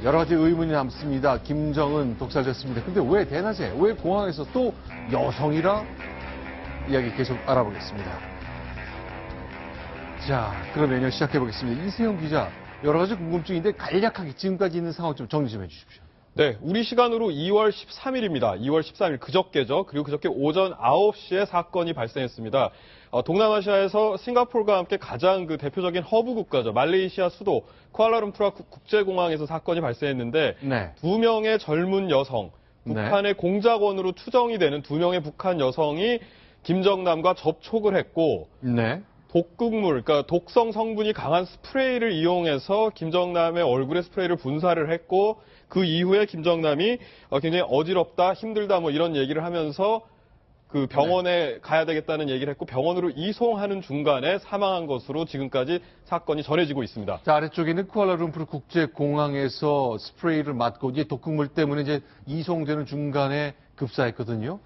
여러 가지 의문이 남습니다. 김정은 독살됐습니다. 근데 왜 대낮에, 왜 공항에서 또 여성이라? 이야기 계속 알아보겠습니다. 자, 그러면요, 시작해보겠습니다. 이세영 기자, 여러 가지 궁금증인데 간략하게 지금까지 있는 상황 좀 정리 좀 해주십시오. 네, 우리 시간으로 2월 13일입니다. 2월 13일 그저께죠. 그리고 그저께 오전 9시에 사건이 발생했습니다. 동남아시아에서 싱가포르가 함께 가장 대표적인 허브 국가죠. 말레이시아 수도 쿠알라룸푸르 국제공항에서 사건이 발생했는데 네. 두 명의 젊은 여성, 북한의 공작원으로 추정이 되는 두 명의 북한 여성이 김정남과 접촉을 했고 네. 독극물, 그러니까 독성 성분이 강한 스프레이를 이용해서 김정남의 얼굴에 스프레이를 분사를 했고 그 이후에 김정남이 굉장히 어지럽다, 힘들다 뭐 이런 얘기를 하면서 그 병원에 가야 되겠다는 얘기를 했고 병원으로 이송하는 중간에 사망한 것으로 지금까지 사건이 전해지고 있습니다. 자, 아래쪽에 있는 쿠알라룸푸르 국제공항에서 스프레이를 맞고 이제 독극물 때문에 이제 이송되는 중간에 급사했거든요.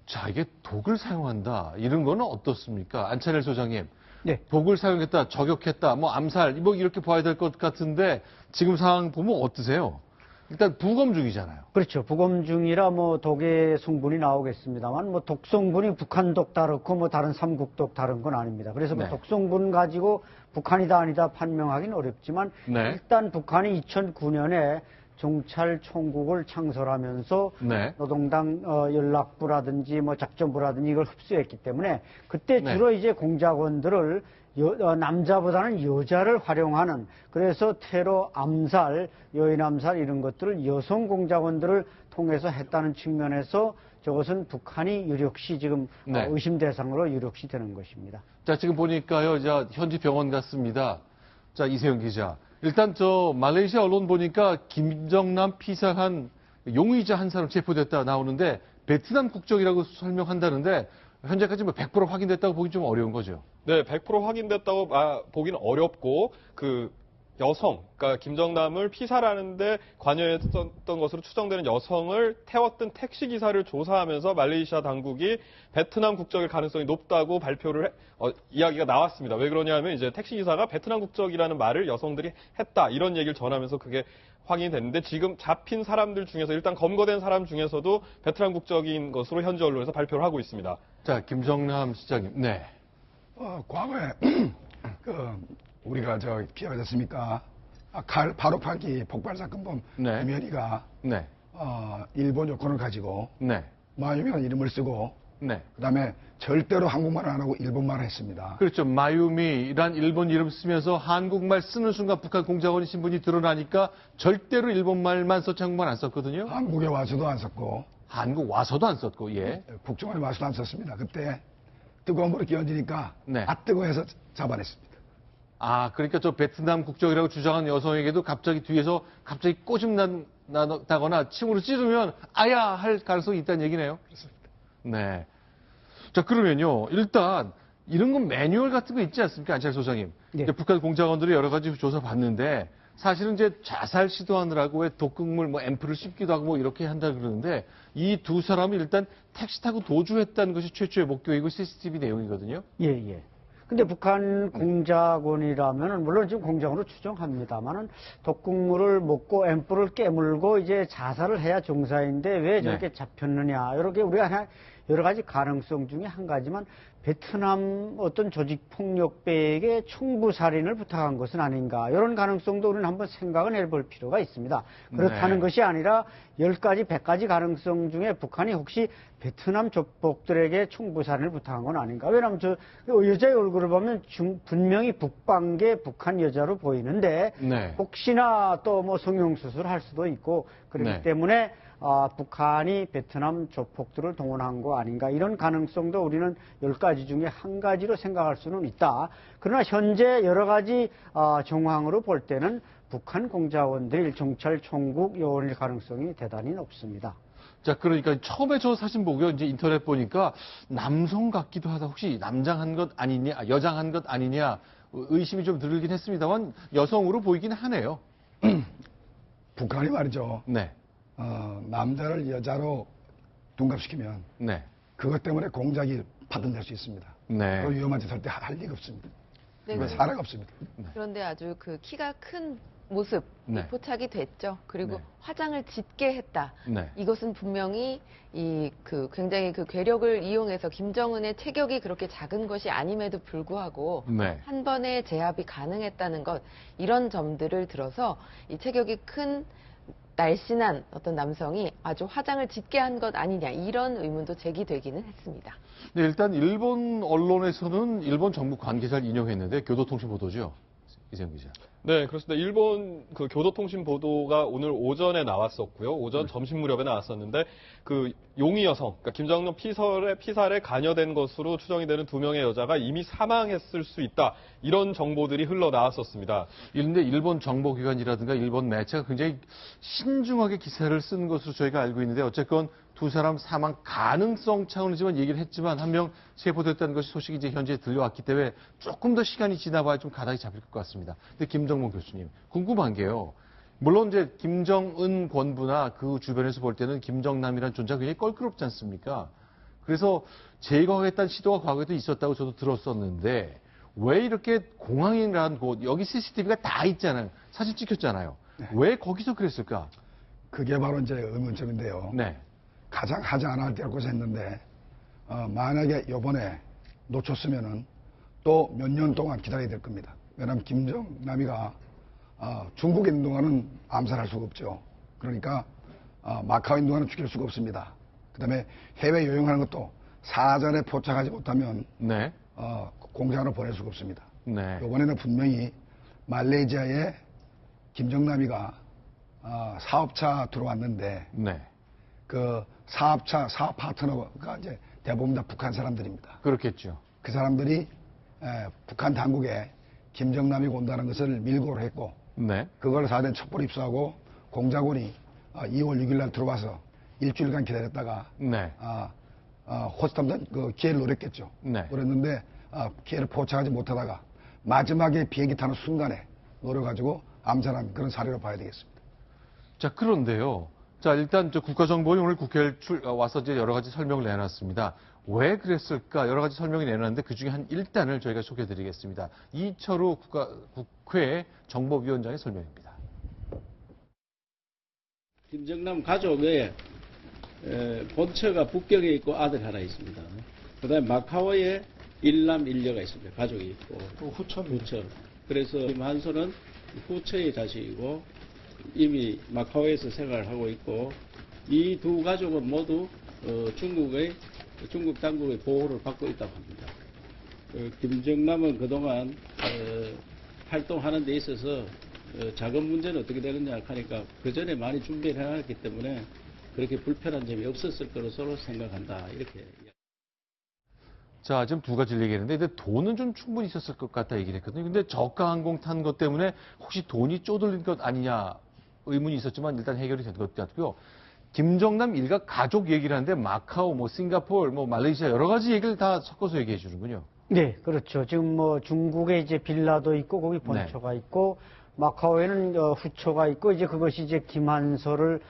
자, 이게 독을 사용한다. 이런 거는 어떻습니까? 안찬일 소장님. 네. 독을 사용했다, 저격했다, 뭐 암살, 뭐 이렇게 봐야 될 것 같은데 지금 상황 보면 어떠세요? 일단 부검 중이잖아요. 그렇죠. 부검 중이라 뭐 독의 성분이 나오겠습니다만 뭐 독 성분이 북한 독 다르고 뭐 다른 삼국독 다른 건 아닙니다. 그래서 네. 뭐 독 성분 가지고 북한이다 아니다 판명하기는 어렵지만 네. 일단 북한이 2009년에 정찰총국을 창설하면서 네. 노동당 연락부라든지 뭐 작전부라든지 이걸 흡수했기 때문에 그때 네. 주로 이제 공작원들을 남자보다는 여자를 활용하는 그래서 테러, 암살, 여인 암살 이런 것들을 여성 공작원들을 통해서 했다는 측면에서 저것은 북한이 유력시 지금 네. 의심 대상으로 유력시 되는 것입니다. 자, 지금 보니까요, 자, 현지 병원 같습니다. 자, 이세영 기자. 일단 말레이시아 언론 보니까 김정남 피살한 용의자 한 사람 체포됐다 나오는데 베트남 국적이라고 설명한다는데 현재까지 뭐 100% 확인됐다고 보기 좀 어려운 거죠. 네, 100% 확인됐다고 보기는 어렵고 그 여성, 그러니까 김정남을 피살하는데 관여했던 것으로 추정되는 여성을 태웠던 택시 기사를 조사하면서 말레이시아 당국이 베트남 국적일 가능성이 높다고 발표를 이야기가 나왔습니다. 왜 그러냐면 이제 택시 기사가 베트남 국적이라는 말을 여성들이 했다 이런 얘기를 전하면서 그게 확인이 됐는데 지금 잡힌 사람들 중에서 일단 검거된 사람 중에서도 베트남 국적인 것으로 현지 언론에서 발표를 하고 있습니다. 자, 김정남 시장님. 네. 과거에 우리가 기억하지 않습니까? 바로 파기 폭발 사건범 네. 김현희가 네. 일본 여권을 가지고 네. 마유미라는 이름을 쓰고 네. 그다음에 절대로 한국말을 안 하고 일본말을 했습니다. 그렇죠. 마유미란 일본 이름 쓰면서 한국말 쓰는 순간 북한 공작원의 신분이 드러나니까 절대로 일본말만 썼지 한국말 안 썼거든요. 한국에 와서도 안 썼고 한국 와서도 안 썼고, 예. 국정원에 와서도 안 썼습니다. 그때 뜨거운 물에 끼얹으니까 네. 뜨거워해서 잡아냈습니다. 아, 그러니까 저 베트남 국적이라고 주장한 여성에게도 갑자기 뒤에서 갑자기 꼬심 나다거나 침으로 찌르면 아야 할 가능성이 있다는 얘기네요. 그렇습니다. 네. 자, 그러면요. 일단 이런 건 매뉴얼 같은 거 있지 않습니까? 안철 소장님. 네. 이제 북한 공작원들이 여러 가지 조사 봤는데 사실은 이제 자살 시도하느라고 왜 독극물 뭐 앰플을 씹기도 하고 뭐 이렇게 한다 그러는데 이 두 사람이 일단 택시 타고 도주했다는 것이 최초의 목격이고 CCTV 내용이거든요. 예, 예. 근데 북한 공작원이라면은 물론 지금 공작원으로 추정합니다만은 독극물을 먹고 앰플을 깨물고 이제 자살을 해야 정사인데 왜 저렇게 잡혔느냐. 이렇게 우리가 여러 가지 가능성 중에 한 가지만 베트남 어떤 조직폭력배에게 총부살인을 부탁한 것은 아닌가. 이런 가능성도 우리는 한번 생각을 해볼 필요가 있습니다. 그렇다는 네. 것이 아니라 10가지, 100가지 가능성 중에 북한이 혹시 베트남 조폭들에게 총부살인을 부탁한 건 아닌가. 왜냐하면 저 여자의 얼굴을 보면 분명히 북방계 북한 여자로 보이는데 네. 혹시나 또 뭐 성형수술을 할 수도 있고 그렇기 네. 때문에 북한이 베트남 조폭들을 동원한 거 아닌가 이런 가능성도 우리는 10가지 중에 한 가지로 생각할 수는 있다. 그러나 현재 여러 가지 정황으로 볼 때는 북한 공작원들이 정찰총국 요원일 가능성이 대단히 높습니다. 자, 그러니까 처음에 저 사진 보고요. 이제 인터넷 보니까 남성 같기도 하다. 혹시 남장한 것 아니냐, 여장한 것 아니냐 의심이 좀 들긴 했습니다만 여성으로 보이긴 하네요. 북한이 말이죠. 네. 남자를 여자로 둔갑시키면 네. 그것 때문에 공작이 파손될 수 있습니다. 네. 그 위험한 짓 할 때 할 리가 없습니다. 네, 사례가 없습니다. 그런데 아주 그 키가 큰 모습 네. 포착이 됐죠. 그리고 네. 화장을 짙게 했다. 네. 이것은 분명히 굉장히 그 괴력을 이용해서 김정은의 체격이 그렇게 작은 것이 아님에도 불구하고 네. 한 번에 제압이 가능했다는 것, 이런 점들을 들어서 이 체격이 큰 날씬한 어떤 남성이 아주 화장을 짙게 한 것 아니냐, 이런 의문도 제기되기는 했습니다. 네, 일단 일본 언론에서는 일본 정부 관계자를 인용했는데 교도통신 보도죠. 이세영 기자. 네, 그렇습니다. 일본 그 교도통신 보도가 오늘 오전에 나왔었고요. 오전 점심 무렵에 나왔었는데 그 용의 여성, 그러니까 김정남 피살에 관여된 것으로 추정이 되는 2명의 여자가 이미 사망했을 수 있다. 이런 정보들이 흘러나왔었습니다. 그런데 일본 정보기관이라든가 일본 매체가 굉장히 신중하게 기사를 쓴 것으로 저희가 알고 있는데 어쨌건 두 사람 사망 가능성 차원이지만 얘기를 했지만 한 명 체포됐다는 것이 소식이 이제 현재 들려왔기 때문에 조금 더 시간이 지나봐야 좀 가닥이 잡힐 것 같습니다. 근데 김정문 교수님 궁금한 게요. 물론 이제 김정은 권부나 그 주변에서 볼 때는 김정남이라는 존재가 굉장히 껄끄럽지 않습니까? 그래서 제거하겠다는 시도가 과거에도 있었다고 저도 들었었는데 왜 이렇게 공항이라는 곳 여기 CCTV가 다 있잖아요. 사진 찍혔잖아요. 왜 거기서 그랬을까? 그게 바로 이제 의문점인데요. 네. 가장 하지 않아야 될 것을 했는데 만약에 이번에 놓쳤으면은 또 몇 년 동안 기다려야 될 겁니다. 왜냐하면 김정남이가 중국에 있는 동안은 암살할 수가 없죠. 그러니까 마카오에 있는 동안은 죽일 수가 없습니다. 그다음에 해외 여행하는 것도 사전에 포착하지 못하면 네. 공장으로 보낼 수가 없습니다. 네. 이번에는 분명히 말레이시아에 김정남이가 사업차 들어왔는데 네. 그 사업 파트너가 이제 대부분 다 북한 사람들입니다. 그렇겠죠. 그 사람들이 북한 당국에 김정남이 온다는 것을 밀고를 했고 네. 그걸 사전 첩보로 입수하고 공작원이 2월 6일 날 들어와서 일주일간 기다렸다가 네. 호스탐단 그 기회를 노렸겠죠. 네. 노렸는데 기회를 포착하지 못하다가 마지막에 비행기 타는 순간에 노려가지고 암살한 그런 사례로 봐야 되겠습니다. 자, 그런데요. 자, 일단 국가정보원이 오늘 국회에 와서 이제 여러 가지 설명을 내놨습니다. 왜 그랬을까? 여러 가지 설명이 내놨는데 그 중에 한 일단을 저희가 소개해 드리겠습니다. 이철우 국회 정보위원장의 설명입니다. 김정남 가족의 본처가 북경에 있고 아들 하나 있습니다. 그 다음에 마카오에 일남 일녀가 있습니다. 가족이 있고. 후처. 그래서 김한솔은 후처의 자식이고 이미 마카오에서 생활을 하고 있고 이 두 가족은 모두 중국 당국의 보호를 받고 있다고 합니다. 김정남은 그동안 활동하는 데 있어서 자금 문제는 어떻게 되느냐 하니까 그 전에 많이 준비를 해놨기 때문에 그렇게 불편한 점이 없었을 거로 생각한다. 이렇게. 자, 지금 두 가지를 얘기했는데, 근데 돈은 좀 충분히 있었을 것 같다 얘기를 했거든요. 근데 저가 항공 탄 것 때문에 혹시 돈이 쪼들린 것 아니냐 의문이 있었지만 일단 해결이 된 것 같고요. 김정남 일가 가족 얘기를 하는데 마카오, 싱가포르, 말레이시아 여러 가지 얘기를 다 섞어서 얘기해 주는군요. 네, 그렇죠. 지금 중국에 이제 빌라도 있고 거기 본처가 있고 마카오에는 후처가 있고 이제 그것이 이제 김한솔을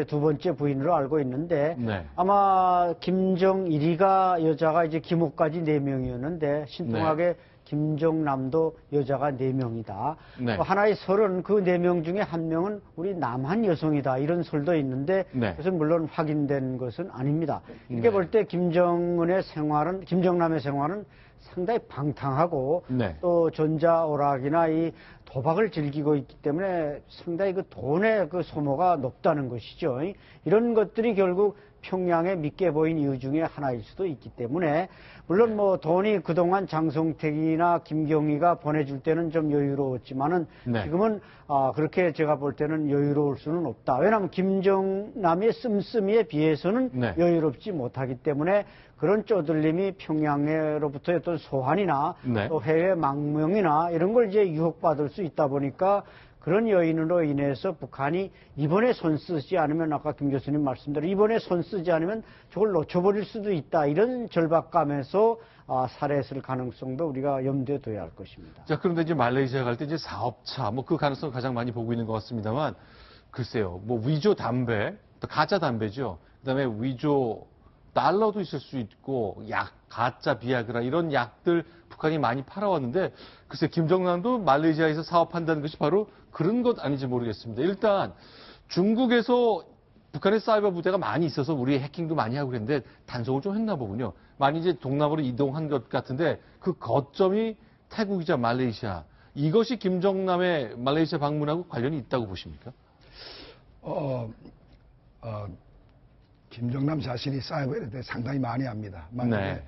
두 번째 부인으로 알고 있는데 네. 아마 김정일이가 여자가 이제 김호까지 4명이었는데 신통하게 김정남도 여자가 4명이다. 네. 하나의 설은 그 4명 중에 한 명은 우리 남한 여성이다. 이런 설도 있는데 네. 그것은 물론 확인된 것은 아닙니다. 이렇게 네. 볼 때 김정남의 생활은 상당히 방탕하고 네. 또 전자오락이나 이 도박을 즐기고 있기 때문에 상당히 그 돈의 그 소모가 높다는 것이죠. 이런 것들이 결국 평양에 믿게 보인 이유 중에 하나일 수도 있기 때문에 물론 돈이 그동안 장성택이나 김경희가 보내줄 때는 좀 여유로웠지만은 네. 지금은 그렇게 제가 볼 때는 여유로울 수는 없다. 왜냐하면 김정남의 씀씀이에 비해서는 네. 여유롭지 못하기 때문에 그런 쪼들림이 평양으로부터의 어떤 소환이나 네. 또 해외 망명이나 이런 걸 이제 유혹받을 수 있다 보니까 그런 요인으로 인해서 북한이 이번에 손 쓰지 않으면 아까 김 교수님 말씀대로 이번에 손 쓰지 않으면 저걸 놓쳐버릴 수도 있다. 이런 절박감에서 살해했을 가능성도 우리가 염두에 둬야 할 것입니다. 자, 그런데 이제 말레이시아 갈 때 이제 사업차, 그 가능성을 가장 많이 보고 있는 것 같습니다만, 글쎄요, 위조 담배, 또 가짜 담배죠. 그 다음에 위조 달러도 있을 수 있고 약, 가짜 비아그라 이런 약들 북한이 많이 팔아왔는데 글쎄 김정남도 말레이시아에서 사업한다는 것이 바로 그런 것 아닌지 모르겠습니다. 일단 중국에서 북한의 사이버 부대가 많이 있어서 우리 해킹도 많이 하고 그랬는데 단속을 좀 했나 보군요. 많이 이제 동남으로 이동한 것 같은데 그 거점이 태국이자 말레이시아. 이것이 김정남의 말레이시아 방문하고 관련이 있다고 보십니까? 김정남 자신이 사이버에 대해 상당히 많이 압니다. 만약에 네.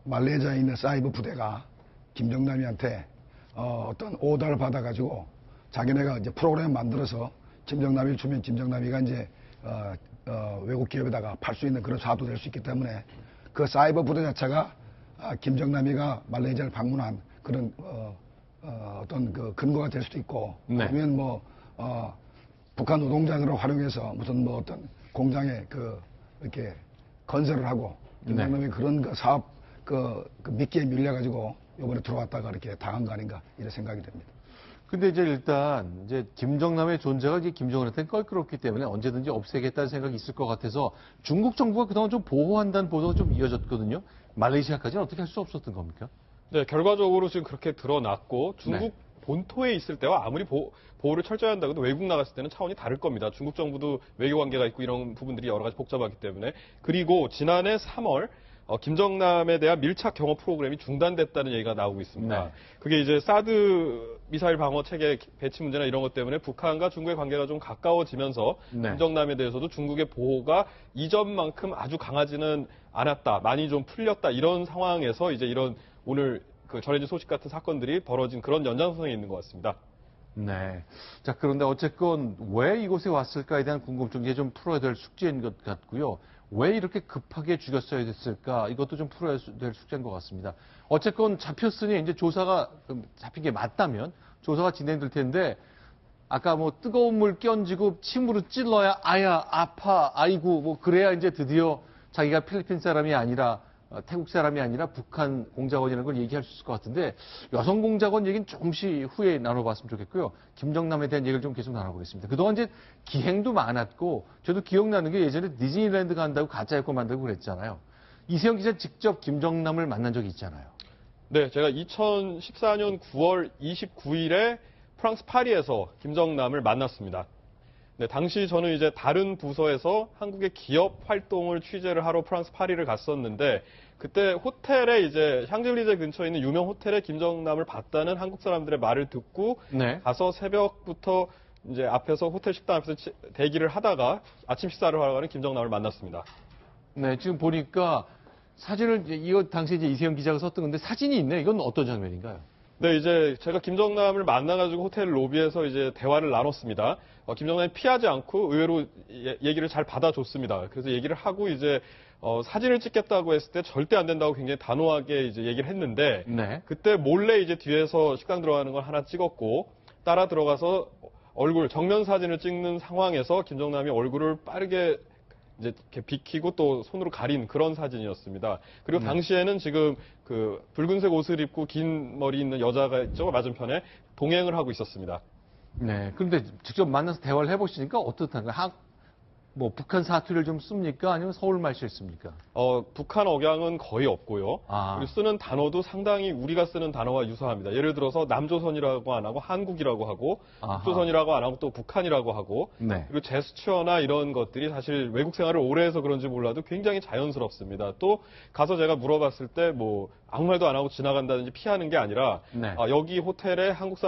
말레이시아에 있는 사이버 부대가 김정남이한테 어떤 오더를 받아가지고 자기네가 이제 프로그램 만들어서 김정남이 주면 김정남이가 이제 외국 기업에다가 팔 수 있는 그런 사업도 될 수 있기 때문에 그 사이버 부대 자체가 김정남이가 말레이시아를 방문한 그런 어떤 그 근거가 될 수도 있고 네. 아니면 뭐 북한 노동자들을 활용해서 무슨 뭐 어떤 공장에 그 이렇게 건설을 하고 김정남이 그런 그 사업 그 미끼에 밀려가지고 이번에 들어왔다가 이렇게 당한 거 아닌가 이런 생각이 됩니다. 근데 이제 일단 이제 김정남의 존재가 이제 김정은한테는 껄끄럽기 때문에 언제든지 없애겠다는 생각이 있을 것 같아서 중국 정부가 그동안 좀 보호한다는 보도가 좀 이어졌거든요. 말레이시아까지는 어떻게 할 수 없었던 겁니까? 네, 결과적으로 지금 그렇게 드러났고 중국 네. 본토에 있을 때와 아무리 보호를 철저히 한다고 해도 외국 나갔을 때는 차원이 다를 겁니다. 중국 정부도 외교 관계가 있고 이런 부분들이 여러 가지 복잡하기 때문에. 그리고 지난해 3월 김정남에 대한 밀착 경호 프로그램이 중단됐다는 얘기가 나오고 있습니다. 네. 그게 이제 사드 미사일 방어 체계 배치 문제나 이런 것 때문에 북한과 중국의 관계가 좀 가까워지면서 네. 김정남에 대해서도 중국의 보호가 이전만큼 아주 강하지는 않았다, 많이 좀 풀렸다 이런 상황에서 이제 이런 오늘 그 전해진 소식 같은 사건들이 벌어진 그런 연장선에 있는 것 같습니다. 네. 자, 그런데 어쨌건 왜 이곳에 왔을까에 대한 궁금증 이제 좀 풀어야 될 숙제인 것 같고요. 왜 이렇게 급하게 죽였어야 됐을까? 이것도 좀 풀어야 될 숙제인 것 같습니다. 어쨌건 잡혔으니 이제 조사가 잡힌 게 맞다면 조사가 진행될 텐데 아까 뭐 뜨거운 물 끼얹고 침으로 찔러야 아야 아파 아이고 뭐 그래야 이제 드디어 자기가 필리핀 사람이 아니라 태국 사람이 아니라 북한 공작원이라는 걸 얘기할 수 있을 것 같은데 여성 공작원 얘기는 조금씩 후에 나눠봤으면 좋겠고요. 김정남에 대한 얘기를 좀 계속 나눠보겠습니다. 그동안 이제 기행도 많았고 저도 기억나는 게 예전에 디즈니랜드 간다고 가짜 여권 만들고 그랬잖아요. 이세영 기자 직접 김정남을 만난 적이 있잖아요. 네, 제가 2014년 9월 29일에 프랑스 파리에서 김정남을 만났습니다. 네, 당시 저는 이제 다른 부서에서 한국의 기업 활동을 취재를 하러 프랑스 파리를 갔었는데 그때 호텔에 이제 샹젤리제 근처에 있는 유명 호텔에 김정남을 봤다는 한국 사람들의 말을 듣고 네. 가서 새벽부터 이제 앞에서 호텔 식당 앞에서 대기를 하다가 아침 식사를 하러 가는 김정남을 만났습니다. 네, 지금 보니까 사진을 이거 당시 이제 이세영 기자가 썼던 건데 사진이 있네. 이건 어떤 장면인가요? 네, 이제 제가 김정남을 만나가지고 호텔 로비에서 이제 대화를 나눴습니다. 김정남이 피하지 않고 의외로 얘기를 잘 받아줬습니다. 그래서 얘기를 하고 이제 사진을 찍겠다고 했을 때 절대 안 된다고 굉장히 단호하게 이제 얘기를 했는데 네. 그때 몰래 이제 뒤에서 식당 들어가는 걸 하나 찍었고 따라 들어가서 얼굴 정면 사진을 찍는 상황에서 김정남이 얼굴을 빠르게 이제 이렇게 비키고 또 손으로 가린 그런 사진이었습니다. 그리고 당시에는 지금 그 붉은색 옷을 입고 긴 머리 있는 여자가 있죠, 맞은편에 동행을 하고 있었습니다. 네. 그런데 직접 만나서 대화를 해보시니까 어떻던가요? 뭐 북한 사투리를 좀 씁니까? 아니면 서울 말씨를 씁니까? 북한 억양은 거의 없고요. 아. 그리고 쓰는 단어도 상당히 우리가 쓰는 단어와 유사합니다. 예를 들어서 남조선이라고 안 하고 한국이라고 하고 아하. 북조선이라고 안 하고 또 북한이라고 하고 네. 그리고 제스처나 이런 것들이 사실 외국 생활을 오래 해서 그런지 몰라도 굉장히 자연스럽습니다. 또 가서 제가 물어봤을 때 뭐 아무 말도 안 하고 지나간다든지 피하는 게 아니라 네. 여기 호텔에 한국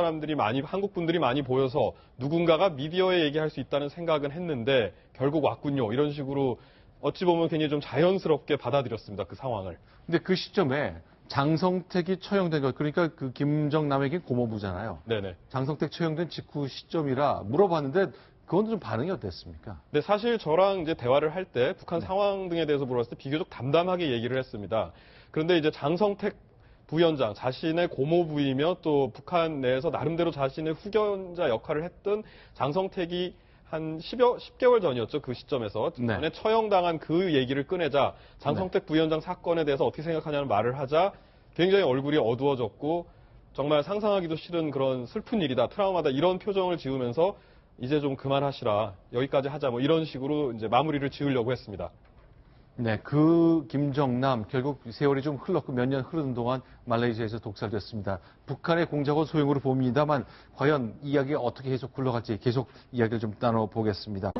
분들이 많이 보여서 누군가가 미디어에 얘기할 수 있다는 생각은 했는데 결국 왔군요. 이런 식으로 어찌 보면 굉장히 좀 자연스럽게 받아들였습니다. 그 상황을. 근데 그 시점에 장성택이 처형된 것, 그러니까 그 김정남에게 고모부잖아요. 네네. 장성택 처형된 직후 시점이라 물어봤는데 그건 좀 반응이 어땠습니까? 근데 사실 저랑 이제 대화를 할 때 북한 상황 등에 대해서 물어봤을 때 비교적 담담하게 얘기를 했습니다. 그런데 이제 장성택 부위원장 자신의 고모부이며 또 북한 내에서 나름대로 자신의 후견자 역할을 했던 장성택이 한 10개월 전이었죠. 그 시점에서. 네. 전에 처형당한 그 얘기를 꺼내자 장성택 부위원장 사건에 대해서 어떻게 생각하냐는 말을 하자 굉장히 얼굴이 어두워졌고 정말 상상하기도 싫은 그런 슬픈 일이다, 트라우마다 이런 표정을 지으면서 이제 좀 그만하시라, 여기까지 하자 뭐 이런 식으로 이제 마무리를 지으려고 했습니다. 네, 그 김정남 결국 세월이 좀 흘렀고 몇 년 흐르는 동안 말레이시아에서 독살됐습니다. 북한의 공작은 소용으로 봅니다만 과연 이야기가 어떻게 계속 굴러갈지 계속 이야기를 좀 나눠보겠습니다.